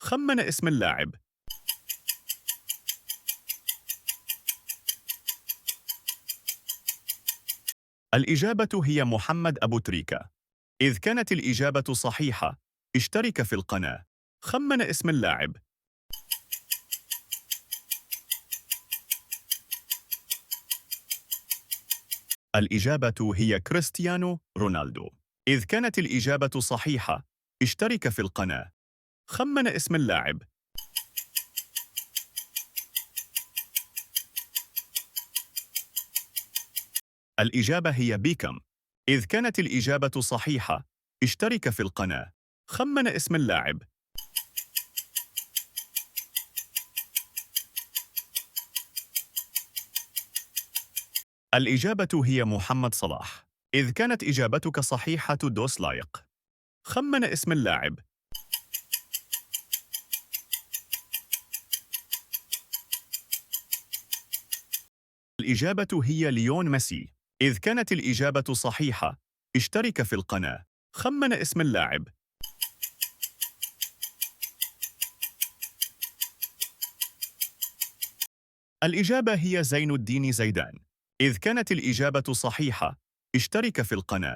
خمن اسم اللاعب. الإجابة هي محمد أبو تريكة. إذ كانت الإجابة صحيحة، اشترك في القناة. خمن اسم اللاعب. الإجابة هي كريستيانو رونالدو. إذ كانت الإجابة صحيحة، اشترك في القناة. خمن اسم اللاعب. الإجابة هي بيكم. إذ كانت الإجابة صحيحة، اشترك في القناة. خمن اسم اللاعب. الإجابة هي محمد صلاح. إذ كانت إجابتك صحيحة دوس لايق. خمن اسم اللاعب. الإجابة هي ليون ميسي. إذ كانت الإجابة صحيحة، اشترك في القناة. خمن اسم اللاعب. الإجابة هي زين الدين زيدان. إذ كانت الإجابة صحيحة، اشترك في القناة.